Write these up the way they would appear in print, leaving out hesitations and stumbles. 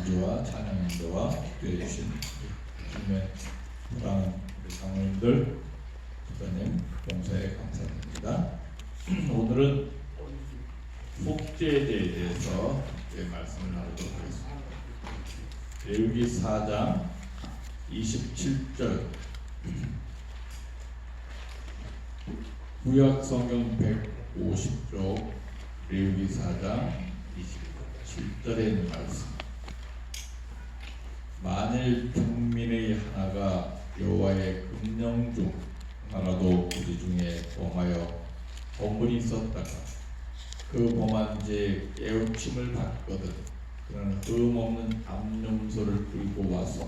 반주와 찬양 인도와 기도해 주신 주님의 사랑하는 우리 장로님들, 목사님, 봉사에 감사드립니다. 오늘은 속죄제에 대해서 말씀을 나누도록 하겠습니다. 레위기 4장 27절, 구약 성경 150쪽 레위기 4장 27절에 있는 말씀. 만일 국민의 하나가 여호와의 금령 중 하나라도 그들 중에 범하여 범물이 있었다가 그 범한 죄에 깨우침을 받거든 그는 흠없는 암염소를 끌고 와서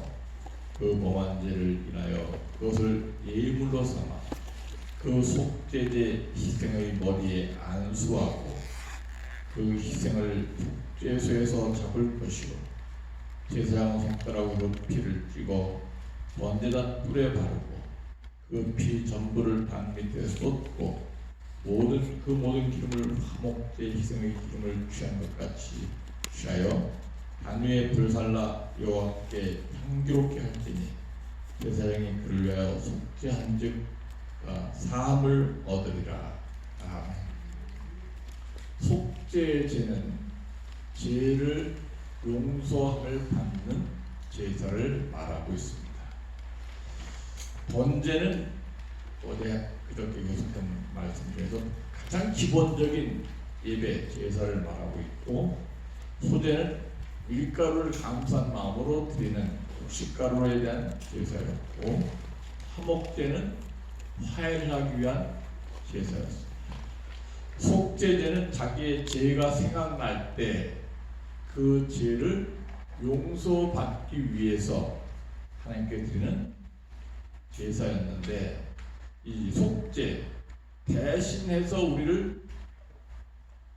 그 범한 죄를 인하여 그것을 예물로 삼아 그 속죄제 희생의 머리에 안수하고 그 희생을 속죄소에서 잡을 것이요 제사장 손가락으로 피를 쥐고 번제단 뿔에 바르고 그 피 전부를 단 밑에 쏟고 그 모든 기름을 화목제 희생의 기름을 취한 것 같이 취하여 단 위에 불살라 여호와께 향기롭게 할지니 제사장이 그를 위하여 속죄한즉 사함을 얻으리라. 아멘. 속죄제는 죄를 용서함을 받는 제사를 말하고 있습니다. 번제는 어제 그저께 계속된 말씀 중에서 가장 기본적인 예배 제사를 말하고 있고, 소제는 밀가루를 감사한 마음으로 드리는 곡식가루에 대한 제사였고, 화목제는 화해를 하기 위한 제사였습니다. 속죄제는 자기의 죄가 생각날 때 그 죄를 용서받기 위해서 하나님께 드리는 제사였는데, 이 속죄 대신해서 우리를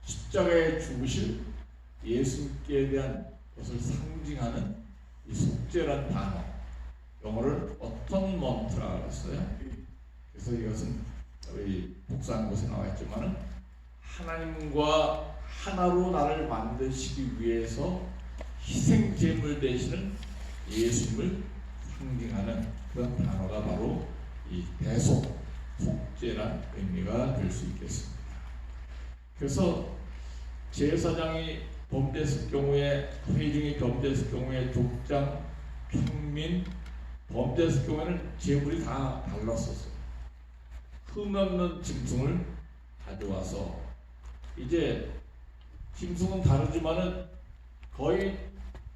십자가에 죽으실 예수님께 대한 것을 상징하는 이 속죄란 단어, 영어를 어톤먼트라고 했어요. 그래서 이것은 우리 복사한 곳에 나와 있지만은 하나님과 하나로 나를 만드시기 위해서 희생 제물 되시는 예수님을 상징하는 그런 단어가 바로 이 대속, 속죄란 의미가 될 수 있겠습니다. 그래서 제사장이 범죄했을 경우에, 회중이 범죄했을 경우에 족장, 평민 범죄했을 경우에는 제물이 다 달랐었어요. 흠없는 짐승을 가져와서, 이제 짐승은 다르지만은 거의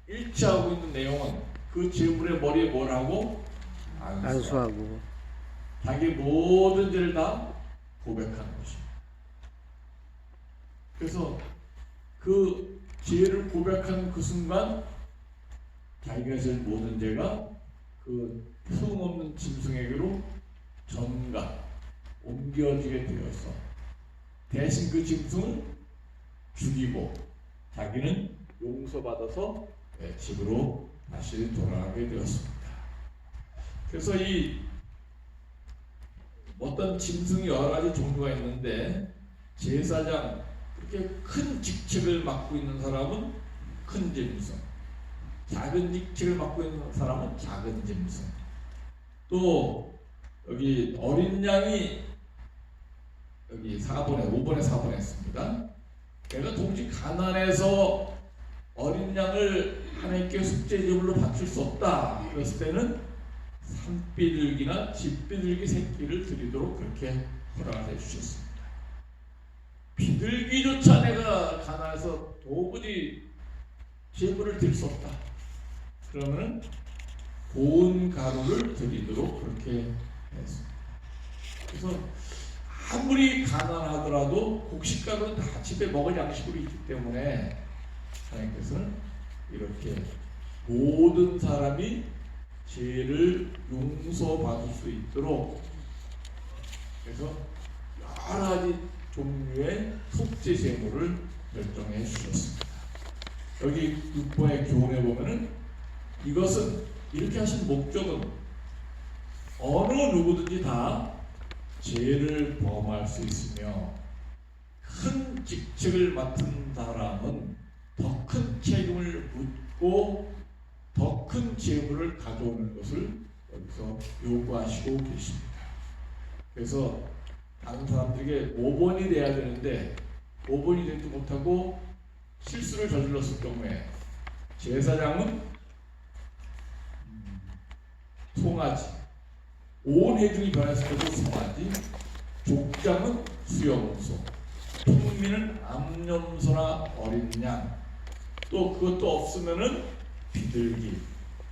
일치하고 있는 내용은 그 제물의 머리에 뭘 하고? 안수하고 자기 모든 죄를 다 고백하는 것입니다. 그래서 그 죄를 고백하는 그 순간 자기가 지은 모든 죄가 그 흠없는 짐승에게로 옮겨지게 되어서 대신 그 짐승을 죽이고 자기는 용서받아서 집으로 다시 돌아가게 되었습니다. 그래서 이 어떤 짐승이 여러 가지 종류가 있는데, 제사장, 그렇게 큰 직책을 맡고 있는 사람은 큰 짐승, 작은 직책을 맡고 있는 사람은 작은 짐승, 또 여기 어린 양이 여기 5번에 4번에 있습니다. 내가 도무지 가난해서 어린 양을 하나님께 속죄제물로 바칠 수 없다 그랬을 때는 산비둘기나 집비둘기 새끼를 드리도록 그렇게 허락해 주셨습니다. 비둘기조차 내가 가난해서 도무지 제물을 드릴 수 없다 그러면은 고운 가루를 드리도록 그렇게 했습니다. 그래서 아무리 가난하더라도 곡식가루는 다 집에 먹을 양식으로 있기 때문에 하나님께서는 이렇게 모든 사람이 죄를 용서받을 수 있도록, 그래서 여러 가지 종류의 속죄 제물을 결정해 주셨습니다. 여기 6번의 교훈에 보면은 이것은, 이렇게 하신 목적은 어느 누구든지 다 죄를 범할 수 있으며 큰 직책을 맡은 사람은 더 큰 책임을 묻고 또 더 큰 재물을 가져오는 것을 여기서 요구하시고 계십니다. 그래서 다른 사람들에게 5번이 돼야 되는데 5번이 되지 못하고 실수를 저질렀을 경우에 제사장은 송아지, 온 회중이 변했을 때도 송아지, 족장은 수염소, 통민은 암염소나 어린 양, 또 그것도 없으면은 비둘기,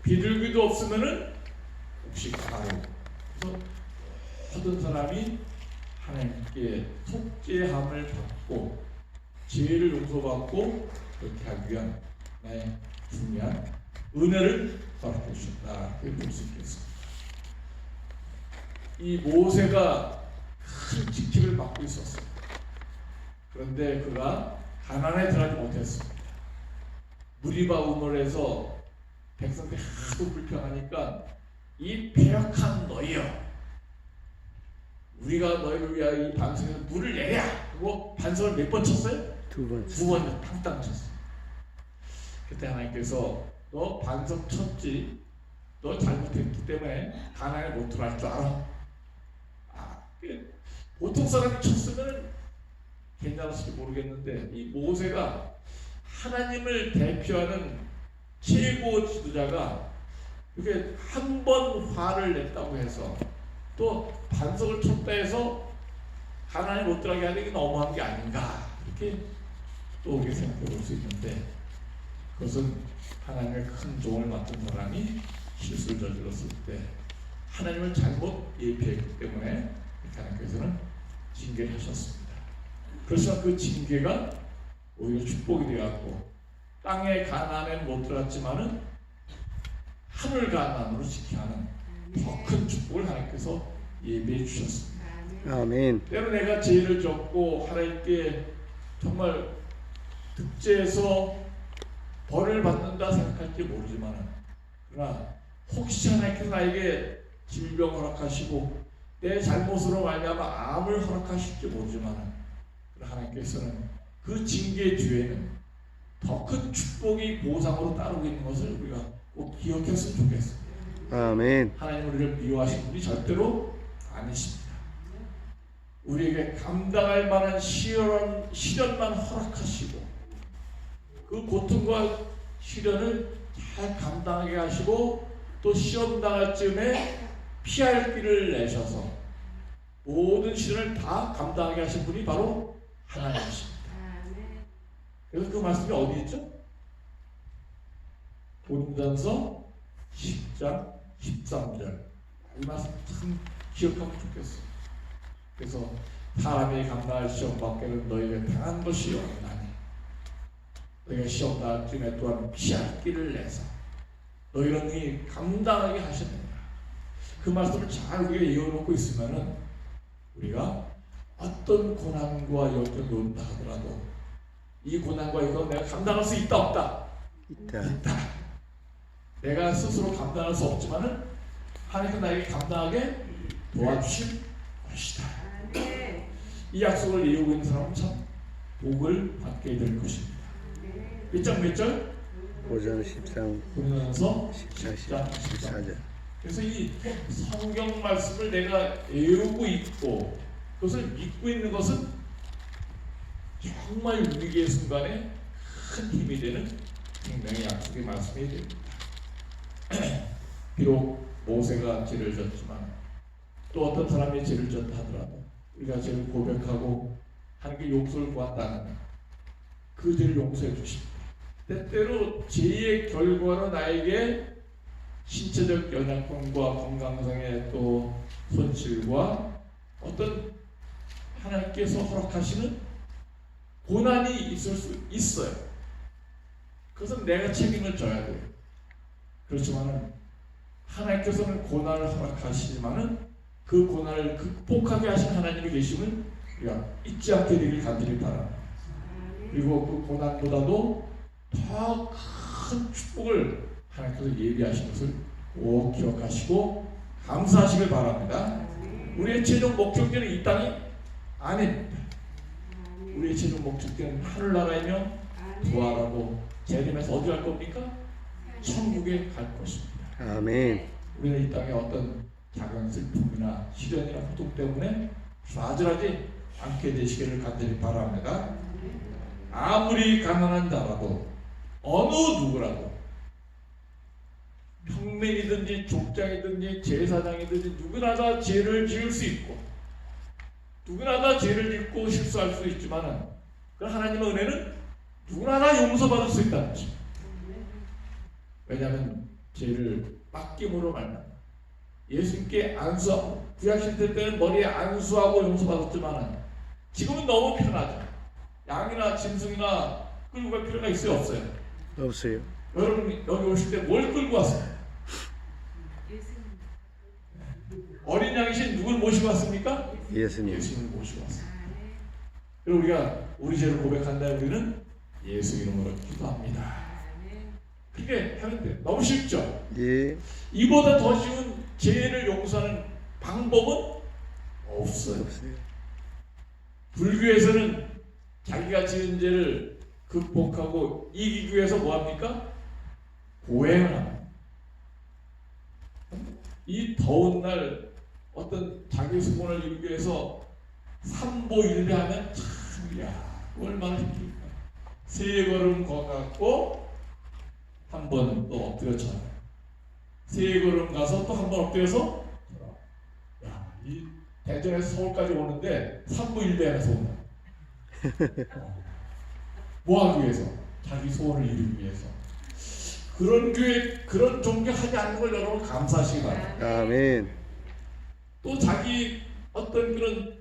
비둘기도 없으면은 혹시 가루. 그래서 모든 사람이 하나님께 속죄함을 받고 죄를 용서받고 그렇게 하기 위한 중요한 은혜를 허락해 주셨다. 그렇게 볼 수 있겠습니다. 이 모세가 큰 직책을 맡고 있었어요. 그런데 그가 가나안에 들어가지 못했습니다. 무리바 우물에서 백성들이 하도 불평하니까 이 패역한 너희여, 우리가 너희를 위하여 이 반석에서 물을 내랴 하고 반석을 몇 번 쳤어요? 두 번 탕탕 쳤어요. 그때 하나님께서 너 반석 쳤지, 너 잘못했기 때문에 가나안에 못 들어갈 줄 알아. 보통 사람이 쳤으면 괜찮았을지 모르겠는데 이 모세가 하나님을 대표하는 최고 지도자가 이렇게 한 번 화를 냈다고 해서 또 반석을 쳤다 해서 가나안에 못 들어가게 하는 게 너무한 게 아닌가, 이렇게 또 우리가 생각해 볼 수 있는데, 그것은 하나님의 큰 종을 맡은 사람이 실수를 저질렀을 때 하나님을 잘못 예표했기 때문에 하나님께서는 징계를 하셨습니다. 그렇지만 그 징계가 오히려 축복이 되었고, 땅의 가나안에는 못 들어갔지만은 하늘 가나안으로 지켜하는 더 큰 축복을 하나님께서 예비해 주셨습니다. 아멘. 때로 내가 죄를 졌고 하나님께 정말 득죄해서 벌을 받는다 생각할지 모르지만은, 그러나 혹시 하나님께서 나에게 질병을 허락하시고 내 잘못으로 말미암아 암을 허락하실지 모르지만은, 하나님께서는 그 징계 뒤에는 더 큰 축복이 보상으로 따르고 있는 것을 우리가 꼭 기억했으면 좋겠습니다. 아멘. 하나님 우리를 미워하시는 분이 절대로 아니십니다. 우리에게 감당할 만한 시련만 허락하시고 그 고통과 시련을 잘 감당하게 하시고 또 시험 당할 즈음에 피할 길을 내셔서 모든 시련을 다 감당하게 하신 분이 바로 하나님이십니다. 그래서 그 말씀이 어디 있죠? 고린도전서 10장 13절. 이 말씀 참 기억하면 좋겠어요. 그래서 사람이 감당할 시험 밖에는 너희가 당한 것이 없나니 너희가 시험 당할 쯤에 또한 피할 길을 내서 너희는 능히 감당하게 하셨느니라. 그 말씀을 잘 우리가 이어놓고 있으면은 우리가 어떤 고난과 역경이 온다 하더라도 이 고난과 이거 내가 감당할 수 있다 없다? 있다. 내가 스스로 감당할 수 없지만은 하나님은 나에게 감당하게 도와주실 것이다. 이 약속을 이루고 있는 사람은 참 복을 받게 될 것입니다. 몇 장 몇 절? 5장 13, 고린도전서 14, 14절. 그래서 이 성경 말씀을 내가 외우고 있고 그것을 믿고 있는 것은 정말 위기의 순간에 큰 힘이 되는 생명의 약속의 말씀이 됩니다. 비록 모세가 죄를 졌지만 또 어떤 사람이 죄를 졌다 하더라도 우리가 죄를 고백하고 하나님께 용서를 구한다면 그 죄를 용서해 주십니다. 때때로 죄의 결과로 나에게 신체적 연약함과 건강상의 또 손실과 어떤 하나님께서 허락하시는 고난이 있을 수 있어요. 그것은 내가 책임을 져야 돼요. 그렇지만은 하나님께서는 고난을 허락하시지만은 그 고난을 극복하게 하신 하나님이 계심을 우리가 잊지 않게 되길 간절히 바랍니다. 그리고 그 고난보다도 더 큰 축복을 하나님께서 예비하신 것을 꼭 기억하시고 감사하시길 바랍니다. 우리의 최종 목적지는 이 땅이 아닙니다. 우리의 최종 목적지는 하늘나라이며 부활하고 재림해서 어디 갈 겁니까? 천국에 갈 것입니다. 아멘. 우리는 이 땅에 어떤 작은 슬픔이나 시련이나 고통 때문에 좌절하지 않게 되시기를 간절히 바랍니다. 아무리 가난한 자라도 어느 누구라도 평민이든지 족장이든지 제사장이든지 누구나 다 죄를 지을 수 있고 누구나 다 죄를 짓고 실수할 수 있지만 그 하나님의 은혜는 누구나 다 용서받을 수 있다는 것입니다. 왜냐하면 죄를 맡김으로 말합니다. 예수님께 안수하고 구약시대 때는 머리에 안수하고 용서받았지만 지금은 너무 편하죠. 양이나 짐승이나 끌고 갈 필요가 있어요? 없어요? 없어요. 여러분 여기 오실 때 뭘 끌고 왔어요? 어린 양이신 누굴 모시고 왔습니까? 예수님. 예수님을 모시고 왔어요. 그리고 우리가 우리 죄를 고백한다. 우리는 예수 이름으로 기도합니다. 그게 하면 돼. 너무 쉽죠? 예. 이보다 더 쉬운 죄를 용서하는 방법은 없어요. 없어요. 불교에서는 자기가 지은 죄를 극복하고 이기기 위해서 뭐합니까? 고행을 합니다. 이 더운 날 어떤 자기 소원을 이루기 위해서 삼보일배하면 참, 야, 얼마나 힘들까. 세 걸음 걷고 한 번 또 엎드려 쳐요. 세 걸음 가서 또 한 번 엎드려서 야, 이 대전에서 서울까지 오는데 삼부일배하면서 온다. 뭐 하기 위해서? 자기 소원을 이루기 위해서. 그런 교회, 그런 종교 하지 않는 걸 여러분 감사하시기 바랍니다. 아멘. 또 자기 어떤 그런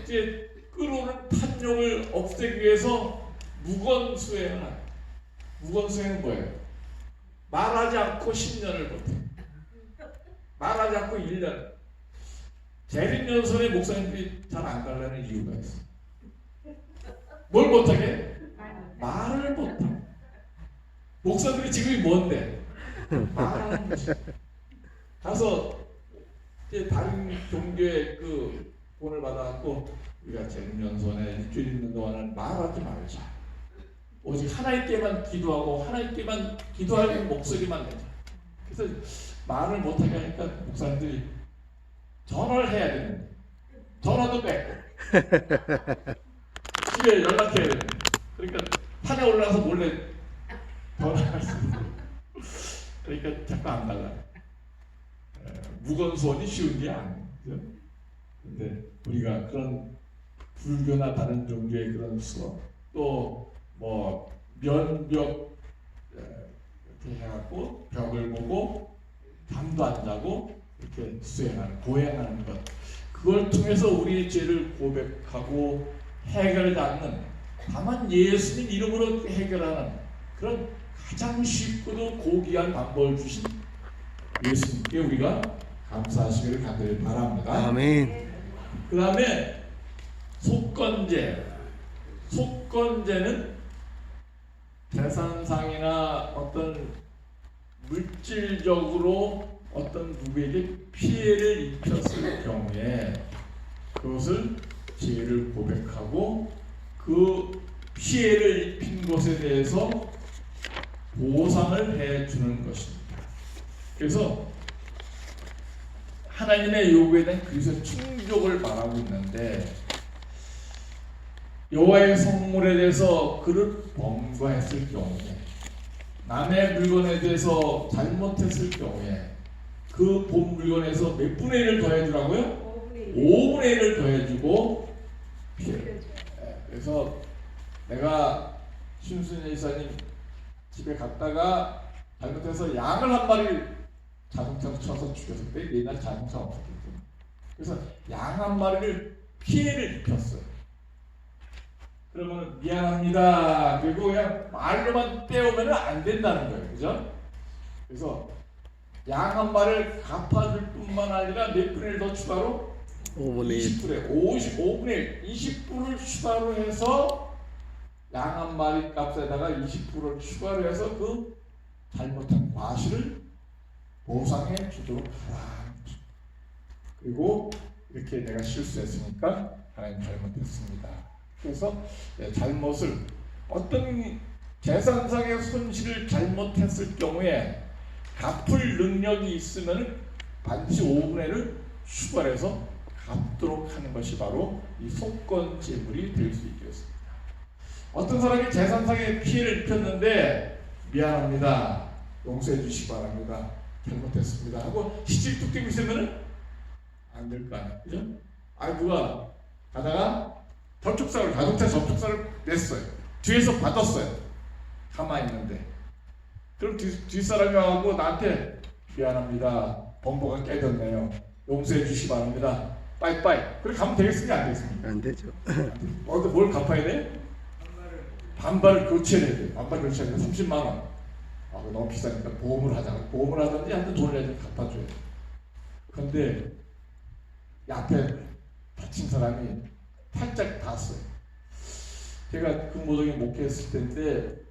이제 끌어오는 탐욕을 없애기 위해서 무건 수행을 합니다. 무건 수행은 뭐예요? 말하지 않고 10년을 못해. 말하지 않고 1년. 재림연설에 목사님들이 잘 안 가려는 이유가 있어. 뭘 못하게? 말을 못하고. 목사들이 지금이 뭔데? 말하는 거지. 가서 이제 다른 종교의 그 본을 받아갖고 우리가 재림연설에 일주일 있는 동안은 말하지 말자. 오직 하나님께만 기도하고 하나님께만 기도할 목소리만 내자. 그래서 말을 못하게 하니까 목사님들이 전화를 해야 되는데 전화도 뺏고 집에 연락해야 되는데 그러니까 산에 올라가서 몰래 전화할 수 있는 그러니까 자꾸 안 갈라. 무건수원이 쉬운 게 아니에요. 근데 우리가 그런 불교나 다른 종교의 그런 수업 또 뭐 면벽 이렇게 해갖고 벽을 보고 잠도 안 자고 이렇게 수행하는 고행하는 것 그걸 통해서 우리의 죄를 고백하고 해결하는 다만 예수님 이름으로 해결하는 그런 가장 쉽고도 고귀한 방법을 주신 예수님께 우리가 감사하시기를 간절히 바랍니다. 아멘. 그 다음에 속건제. 속건제는 재산상이나 어떤 물질적으로 어떤 누구에게 피해를 입혔을 경우에 그것을 죄를 고백하고 그 피해를 입힌 것에 대해서 보상을 해주는 것입니다. 그래서 하나님의 요구에 대한 그리스도의 충족을 말하고 있는데 여호와의 성물에 대해서 그를 범과했을 경우에 남의 물건에 대해서 잘못했을 경우에 그 본 물건에서 몇 분의 1을 더해주라고요? 5분의 1을 더해주고 피해. 그래서 내가 신순이 이사님 집에 갔다가 잘못해서 양을 한 마리 자동차로 쳐서 죽였을 때 옛날 자동차 없었기 때문에 그래서 양 한 마리를 피해를 입혔어요. 그러면 미안합니다. 그리고 그냥 말로만 떼우면 안 된다는 거예요. 그죠? 그래서 양 한 마리를 갚아줄 뿐만 아니라 몇 분의 1 더 추가로 5분의 1. 20분의 55분의 1, 20분을 추가로 해서 양 한 마리 값에다가 20%를 추가로 해서 그 잘못한 과실을 보상해 주도록 하라. 그리고 이렇게 내가 실수했으니까 하나님 잘못했습니다. 그래서 잘못을 어떤 재산상의 손실을 잘못했을 경우에 갚을 능력이 있으면 반드시 5분의 1을 추가해서 갚도록 하는 것이 바로 이 속건 재물이 될 수 있겠습니다. 어떤 사람이 재산상의 피해를 입혔는데 미안합니다, 용서해 주시기 바랍니다, 잘못했습니다 하고 시집 뚝 떼고 있으면 안 될 거 아니에요, 그죠? 누가 가다가 접촉사를, 자동차 접촉사를 냈어요. 뒤에서 받았어요. 가만히 있는데. 그럼 뒷사람이 와서 나한테 미안합니다, 범퍼가 깨졌네요, 용서해 주시기 바랍니다, 빠이빠이. 그래 가면 되겠습니까? 안 되겠습니까? 안 되죠. 뭘 갚아야 돼? 반발을 교체해야 돼. 반발 교체해야 돼. 30만 원. 그거 너무 비싸니까 보험을 하자. 보험을 하든지 하여튼 돈을 내야 돼. 갚아줘야 돼. 그런데 앞에 다친 사람이 살짝 닿았어요. 제가 그 모동에 목회했을 때인데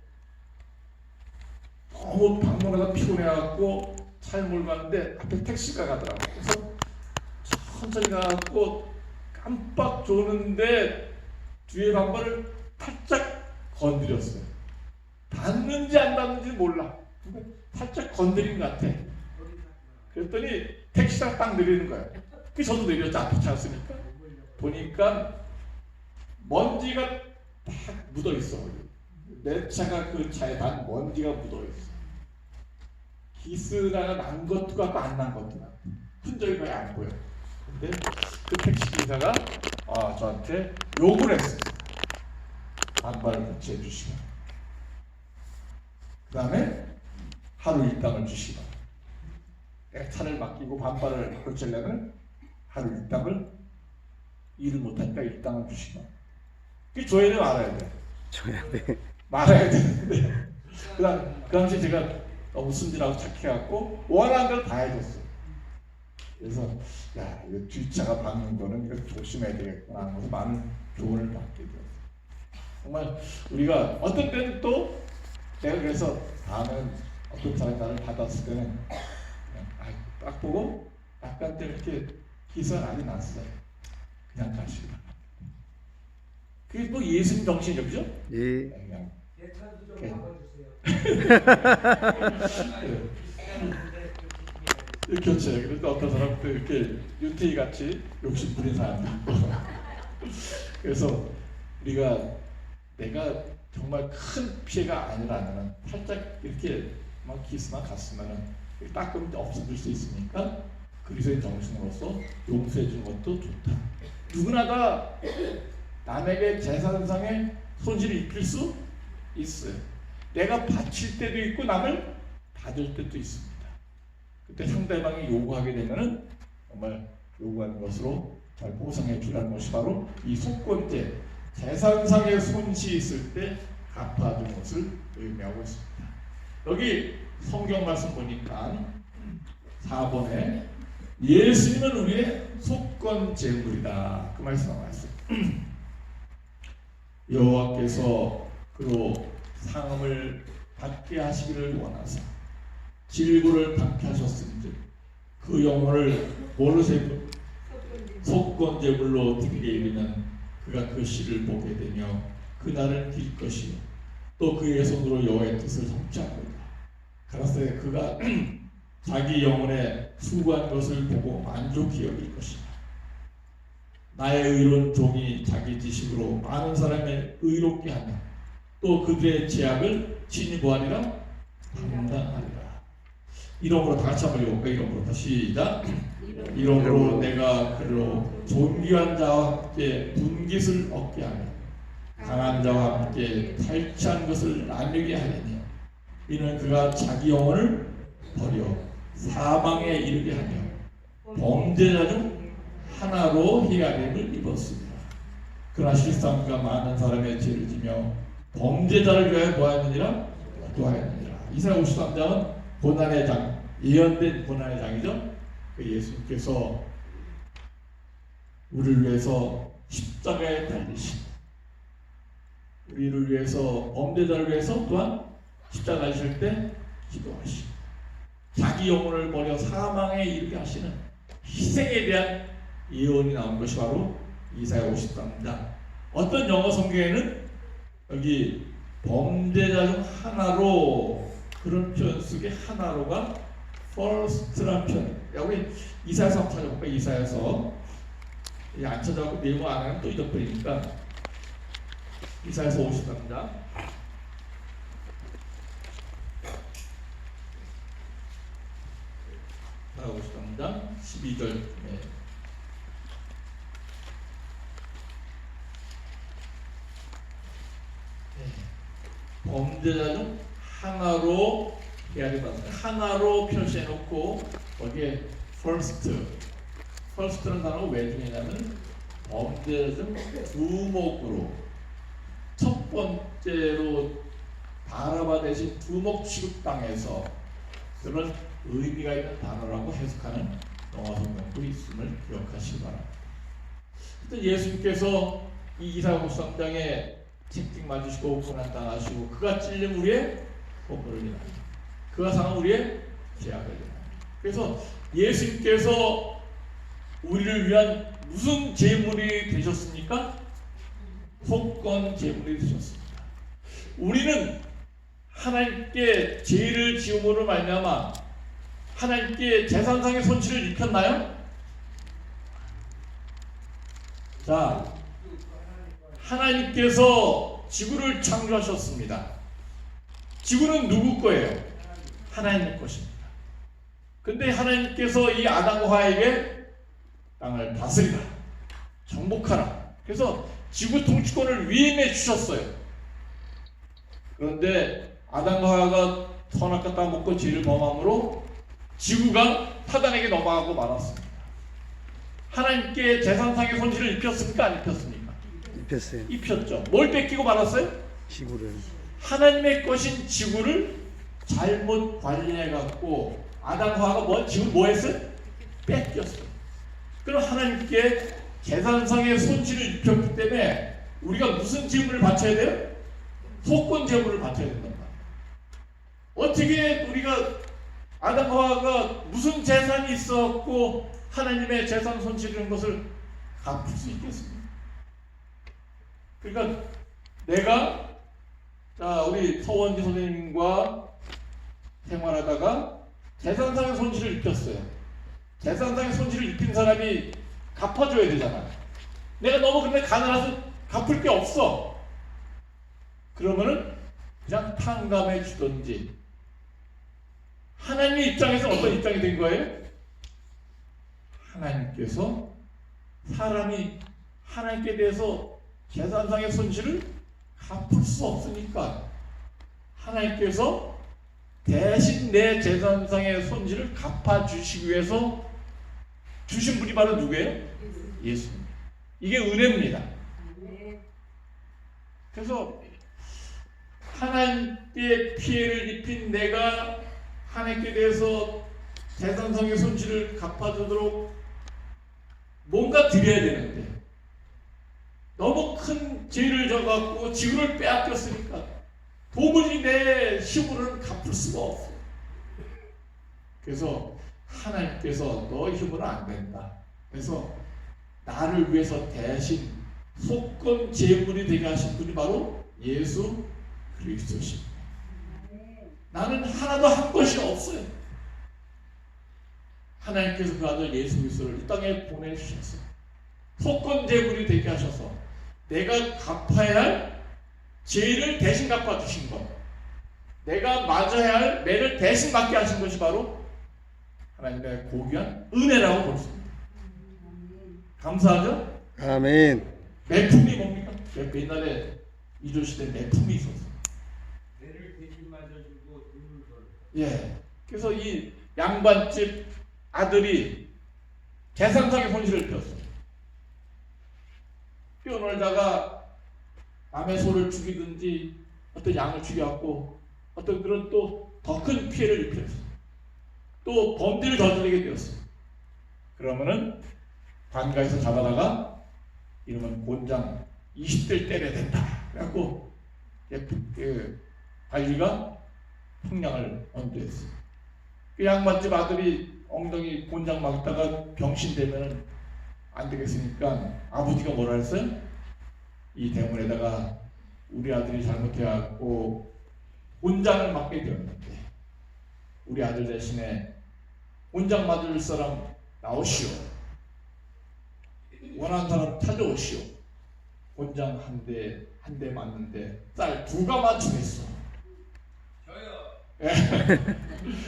너무 방문하다 피곤해갖고 차에 몰고 가는데 앞에 택시가 가더라고요. 그래서 천천히 가갖고 깜빡 조는데 뒤에 반발을 살짝 건드렸어요. 닿는지 안 닿는지 몰라. 살짝 건드린 것 같아. 그랬더니 택시가 딱 내리는 거예요. 그 저도 내렸죠. 앞에 차였으니까. 보니까 먼지가 딱 묻어 있어. 내 차가 그 차에 난 먼지가 묻어 있어. 기스가 난 것도 같고 안 난 것도 같고 흔적이 거의 안 보여. 근데 그 택시 기사가 저한테 욕을 했어요. 반발을 교체해 주시고, 그 다음에 하루 일당을 주시고, 내가 차를 맡기고 반발을 교체하려면 하루 일당을, 일을 못하니까 일당을 주시고, 그게 줘야 돼, 말아야 돼? 줘야 돼. 말아야 되는데 그 당시 제가 너무 순진하고 착해갖고 원하는 걸 다 해줬어요. 그래서 야, 이거 뒷차가 박는 거는 이거 조심해야 되겠구나 하면서 많은 조언을 받게 되었어요. 정말 우리가 어떤 때는 또 내가 그래서 다음에는 어떤 사람이 나를 받았을 때는 그냥 딱 보고 약간 때 이렇게 기사가 많이 났어요. 그냥 가시기 바랍니다. 그게 또 예수님 정신이죠, 그죠? 예. 그냥 제 차도 좀 막아주세요. 교체. 그래서 어떤 사람도 이렇게 윤태희 같이 욕심 부린 사람도 있고. 그래서 우리가 내가 정말 큰 피해가 아니라면 살짝 이렇게 막 기스만 갔으면은 닦으면 없어질 수 있으니까 그리스도의 정신으로서 용서해 주는 것도 좋다. 누구나 다 남에게 재산상의 손실을 입힐 수 있어요. 내가 바칠 때도 있고 남을 받을 때도 있습니다. 그때 상대방이 요구하게 되면은 정말 요구하는 것으로 잘 보상해 주라는 것이 바로 이 속건죄, 재산상의 손실이 있을 때 갚아주는 것을 의미하고 있습니다. 여기 성경 말씀 보니까 4번에 예수님은 우리의 속건제물이다, 그 말씀 나왔어요. 여호와께서 그로 상음을 받게 하시기를 원하사 질고를 받게 하셨은즉 그 영혼을 모르세요? 속건제물로 드리게 이르면 그가 그 씨를 보게 되며 그날은 길 것이요 또 그의 손으로 여호와의 뜻을 성취하리라. 가라사대 그가 자기 영혼에 수고한 것을 보고 만족히 여길 것이다. 나의 의로운 종이 자기 지식으로 많은 사람을 의롭게 하며 또 그들의 죄악을 친히 보하리라 판단하리라. 이러므로 다 같이 한번 읽어볼까요? 이러므로 시작. 이러므로 내가 그로 존귀한 자와 함께 분깃을 얻게 하며 강한 자와 함께 탈취한 것을 나누게 하리니 이는 그가 자기 영혼을 버려 사망에 이르게 하며 범죄자 중 하나로 희화됨을 입었습니다. 그러나 실상 그가 많은 사람의 죄를 지며 범죄자를 위하여 보았느니라 기도하였느니라. 이사야 53장은 고난의 장, 예언된 고난의 장이죠. 그 예수님께서 우리를 위해서 십자가에 달리시고 우리를 위해서 범죄자를 위해서 또한 십자가에 달리실 때 기도하시고 자기 영혼을 버려 사망에 이르게 하시는 희생에 대한 예언이 나온 것이 바로 이사야 53장. 어떤 영어 성경에는 여기 범죄자 중 하나로, 그런 표현 속에 하나로가 first라는 표현. 야, 우리 이사야서 한번 찾아볼까? 이사야서. 안 찾아보고 내용 안 하면 또 잊어버리니까. 이사야서 53장. 자, 53장 12절. 네. 범죄자 중 하나로 해야 된다. 하나로 표시해놓고 거기에 first라는 단어가 왜 중요하냐면 범죄자 중 두목으로, 첫 번째로 바라바 대신 두목 취급당해서, 그런 의미가 있는 단어라고 해석하는 영어 성경도 있음을 기억하시기 바랍니다. 일단 예수님께서 이 이사야 53장에 징징 맞으시고 고난당하시고 그가 찔린 우리의 복을 인하여, 그가 상한 우리의 죄악을 인하여. 그래서 예수님께서 우리를 위한 무슨 제물이 되셨습니까? 속건 제물이 되셨습니다. 우리는 하나님께 죄를 지음으로 말미암아 하나님께 재산상의 손실을 입혔나요? 자, 하나님께서 지구를 창조하셨습니다. 지구는 누구 거예요? 하나님 것입니다. 근데 하나님께서 이 아담과 하와에게 땅을 다스리라, 정복하라. 그래서 지구 통치권을 위임해 주셨어요. 그런데 아담과 하와가 선악과 땅 먹고 죄를 범함으로 지구가 사단에게 넘어가고 말았습니다. 하나님께 재산상의 손실을 입혔습니까? 안 입혔습니까? 입혔어요. 입혔죠. 뭘 뺏기고 말았어요? 지구를. 하나님의 것인 지구를 잘못 관리해갖고 아담과 하와가 지구를 뭐 했어요? 뺏겼어요. 그럼 하나님께 재산상의 손실을 입혔기 때문에 우리가 무슨 제물을 바쳐야 돼요? 속건 제물을 바쳐야 된단 말이에요. 어떻게 우리가 아담과 하와가 무슨 재산이 있었고 하나님의 재산 손실이라는 것을 갚을 수 있겠습니까? 그러니까 내가, 자, 우리 서원지 선생님과 생활하다가 재산상의 손실을 입혔어요. 재산상의 손실을 입힌 사람이 갚아줘야 되잖아요. 내가 너무 근데 가난해서 갚을 게 없어. 그러면은 그냥 탕감해 주든지. 하나님의 입장에서 어떤 입장이 된 거예요? 하나님께서 사람이 하나님께 대해서 재산상의 손실을 갚을 수 없으니까 하나님께서 대신 내 재산상의 손실을 갚아주시기 위해서 주신 분이 바로 누구예요? 예수님. 이게 은혜입니다. 그래서 하나님께 피해를 입힌 내가 하나님께 대해서 재산상의 손실을 갚아주도록 뭔가 드려야 되는데 너무 큰 죄를 져갖고 지구를 빼앗겼으니까 도무지 내 힘으로는 갚을 수가 없어요. 그래서 하나님께서 너 힘으로는 안 된다. 그래서 나를 위해서 대신 속건 제물이 되게 하신 분이 바로 예수 그리스도십니다. 나는 하나도 한 것이 없어요. 하나님께서 그 아들 예수 그리스도를 이 땅에 보내주셨어요. 속건 제물이 되게 하셔서 내가 갚아야 할 죄를 대신 갚아주신 것, 내가 맞아야 할 매를 대신 맞게 하신 것이 바로 하나님의 고귀한 은혜라고 볼 수 있습니다. 감사하죠? 아멘. 매품이 뭡니까? 옛날에 이조시대 매품이 있었어요. 배를 대신 맞아주고 눈을 돌. 예. 그래서 이 양반집 아들이 재산상의 손실을 입혔어요. 뛰어놀다가 남의 소를 죽이든지 어떤 양을 죽여갖고 어떤 그런 또 더 큰 피해를 입혔어요. 또 범죄를 저지르게 되었어요. 그러면은 관가에서 잡아다가 이러면 곤장 20대를 때려야 된다. 그래갖고 그 관리가 형량을 언도했어요. 그 양반집 아들이 엉덩이 곤장 막다가 병신되면은 안 되겠으니까 아버지가 뭐라 했어요? 이 대문에다가 우리 아들이 잘못해갖고 혼장을 맞게 되었는데 우리 아들 대신에 혼장 맞을 사람 나오시오. 원하는 사람 찾아오시오. 혼장 한 대 맞는데 쌀 2가 맞추겠어. 저요.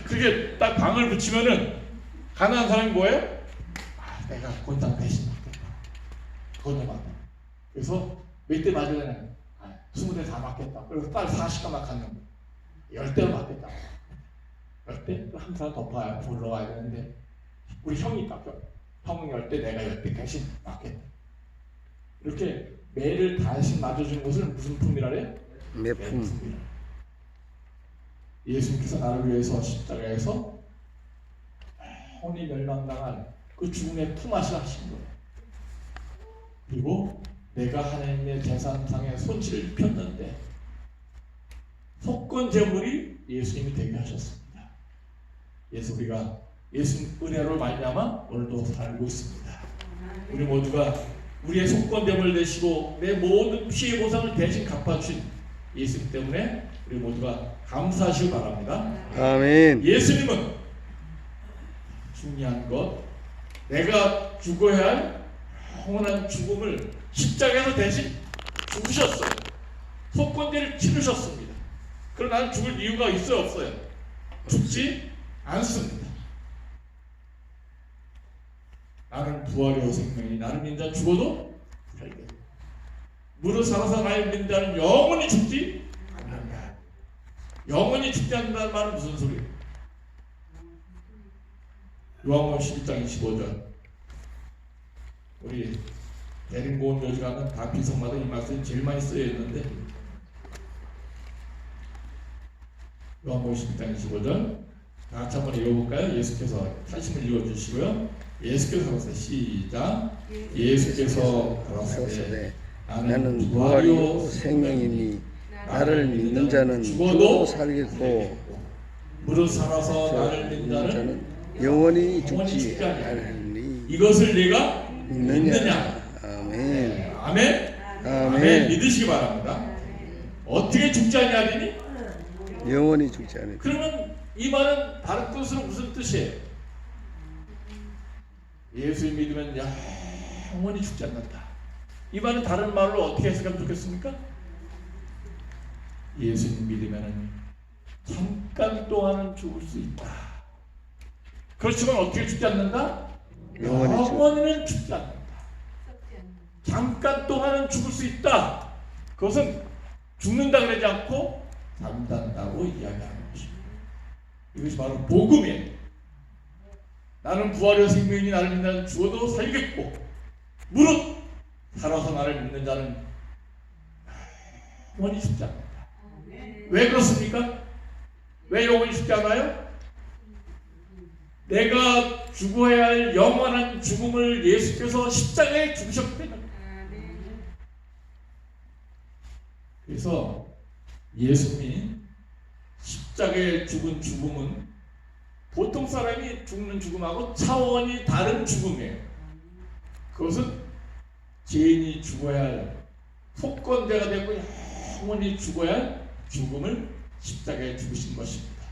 그게 딱 방을 붙이면은 가난한 사람이 뭐예요? 내가 혼장 대신 맞겠다. 그것도 맞다. 그래서 몇 대 맞으려면 20대 다 맞겠다. 그래서 쌀 40가 맞았는데 10대를 맞겠다. 10대? 또 한 사람 더 봐야 불러와야 되는데 우리 형이 깎여. 형은 10대 내가 10대 대신 맞겠다. 이렇게 매를 대신 맞아주는 것을 무슨 품이라 그래요? 매품. 예수님께서 나를 위해서 십자가에서 혼이 멸망당한 그 죽음의 품앗이를 하신 거예요. 그리고 내가 하나님의 재산상의 손실을 입혔는데 속건 제물이 예수님이 되게 하셨습니다. 우리가 예수님 은혜로 말미암아 오늘도 살고 있습니다. 우리 모두가 우리의 속건 제물 되시고 내 모든 피해 보상을 대신 갚아주신 예수님 때문에 우리 모두가 감사하시기 바랍니다. 아멘. 예수님은 중요한 것, 내가 죽어야 할 영원한 죽음을 십자가에서 대신 죽으셨어요. 속건제를 치르셨습니다. 그러나 나는 죽을 이유가 있어요, 없어요? 죽지 않습니다. 나는 부활이요 생명이 나를 믿는 자 죽어도 살게. 무릇 살아서 나를 믿는 자는 영원히 죽지 않는다. 영원히 죽지 않는다는 말은 무슨 소리예요? 요한복음 11장 25절. 우리 대림고원 묘지 가면 다 비성마다 이 말씀이 제일 많이 쓰여 있는데 요한복음 11장 25절 다 같이 한번 읽어볼까요? 예수께서 사심을 읽어주시고요. 예수께서 가라사대 시작. 예수께서 가라사대 나는 부활이요 생명이니 나를 믿는 자는 죽어도 살겠고 무릇 살아서 나를 믿는 자는 영원히 죽지 않으니 이것을 네가 믿느냐. 아멘. 아멘. 아멘. 믿으시기 바랍니다. 어떻게 죽지 않냐니? 영원히 죽지 않으니. 그러면 이 말은 다른 뜻으로 무슨 뜻이에요? 예수를 믿으면 영원히 죽지 않는다. 이 말은 다른 말로 어떻게 해석하면 좋겠습니까? 예수님 믿으면 잠깐 동안은 죽을 수 있다. 그렇지만 어떻게 죽지 않는다? 영원히는 죽지 않는다. 잠깐 동안은 죽을 수 있다. 그것은 죽는다 그러지 않고 잠단다고 이야기하는 것입니다. 이것이 바로 복음이에요. 나는 부활의 생명이니 나를 믿는 자는 죽어도 살겠고 무릇 살아서 나를 믿는 자는 영원히 죽지 않는다. 왜 그렇습니까? 왜 영원히 죽지 않아요? 내가 죽어야 할 영원한 죽음을 예수께서 십자가에 죽으셨기 때문에. 그래서 예수님이 십자가에 죽은 죽음은 보통 사람이 죽는 죽음하고 차원이 다른 죽음이에요. 그것은 죄인이 죽어야 할 속건제가 되고 영원히 죽어야 할 죽음을 십자가에 죽으신 것입니다.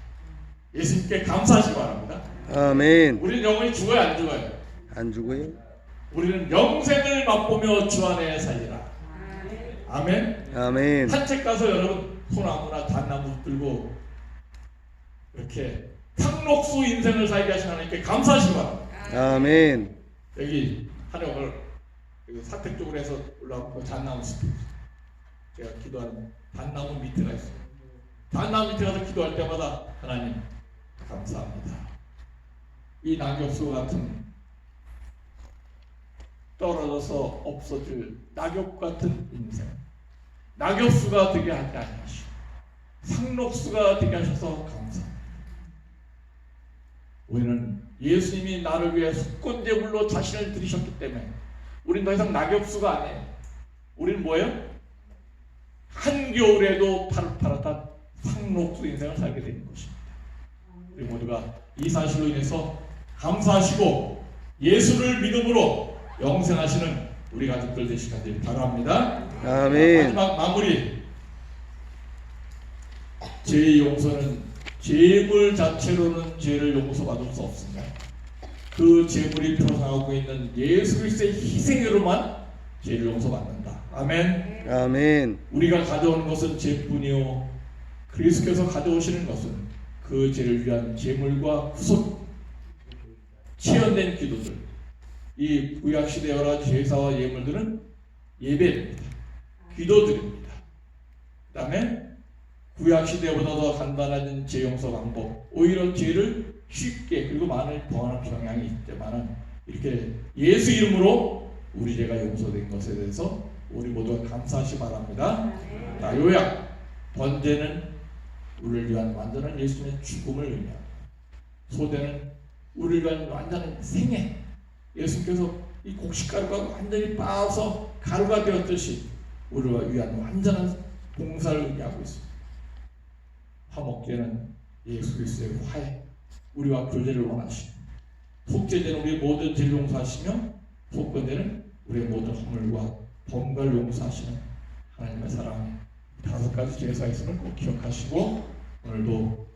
예수님께 감사하시기 바랍니다. 아멘. 우리는 영원히 죽어요, 안 죽어요? 안 죽어요? 우리는 영생을 맛보며 주 안에 살리라. 아멘. 아멘. 산책 가서 여러분 소나무나 단나무 들고 이렇게 상록수 인생을 살게 하신 하나님께 감사하시기 바랍니다. 아멘. 여기 한옥을 여기 사택 쪽으로 해서 올라오고 단나무 숲이 제가 기도하는 단나무 밑에가 있어요. 단나무 밑에 가서 기도할 때마다 하나님 감사합니다. 이 낙엽수 같은 떨어져서 없어질 낙엽 같은 인생, 낙엽수가 되게 하지 아니하시고 상록수가 되게 하셔서 감사합니다. 우리는 예수님이 나를 위해 속건제물로 자신을 드리셨기 때문에 우리는 더 이상 낙엽수가 아니에요. 우리는 뭐예요? 한겨울에도 파릇파릇한 상록수 인생을 살게 되는 것입니다. 우리 모두가 이 사실로 인해서 감사하시고 예수를 믿음으로 영생하시는 우리 가족들 되시길 바랍니다. 아멘. 마지막 마무리 죄의 용서는 죄물 자체로는 죄를 용서받을 수 없습니다. 그 죄물이 표상하고 있는 예수 그리스도의 희생으로만 죄를 용서받는다. 아멘. 아멘. 우리가 가져오는 것은 죄뿐이요 그리스도께서 가져오시는 것은 그 죄를 위한 제물과 구속 치연된 기도들. 이 구약 시대 여러 가지 제사와 예물들은 예배입니다. 기도드립니다. 그다음에 구약 시대보다 더 간단한 죄 용서 방법. 오히려 죄를 쉽게 그리고 많이 범하는 경향이 있지만은 이렇게 예수 이름으로 우리 죄가 용서된 것에 대해서 우리 모두가 감사하시 바랍니다. 자, 요약. 번제는 우리를 위한 완전한 예수님의 죽음을 의미합니다. 소제는 우리를 위한 완전한 생애. 예수님께서 이 곡식가루가 완전히 빻아서 가루가 되었듯이 우리를 위한 완전한 봉사를 의미하고 있습니다. 화목제는 예수 그리스도의 화해, 우리와 교제를 원하시고, 속죄제는 우리의 모든 죄를 용서하시며, 속건제는 우리의 모든 허물과 범과를 용서하시는 하나님의 사랑. 5가지 제사가 있음을 꼭 기억하시고, 오늘도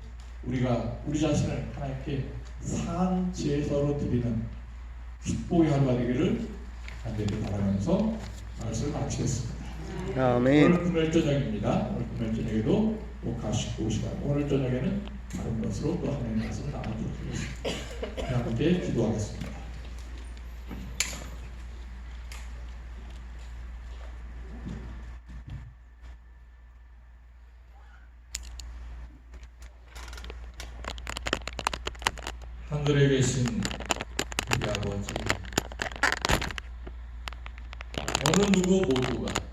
우리가 우리 자신을 하나님께 산 제사로 드리는 축복의 하루가 되기를 간절히 바라면서 말씀을 마치겠습니다. 아멘. 오늘 금요일 저녁입니다. 오늘 금요일 저녁에도 꼭 가시고 오시기 바랍니다. 오늘 저녁에는 다른 것으로 또 하나님의 말씀을 나누도록 하겠습니다. 함께 기도하겠습니다. 하늘에 계신 우리 아버지, 어느 누구 모두가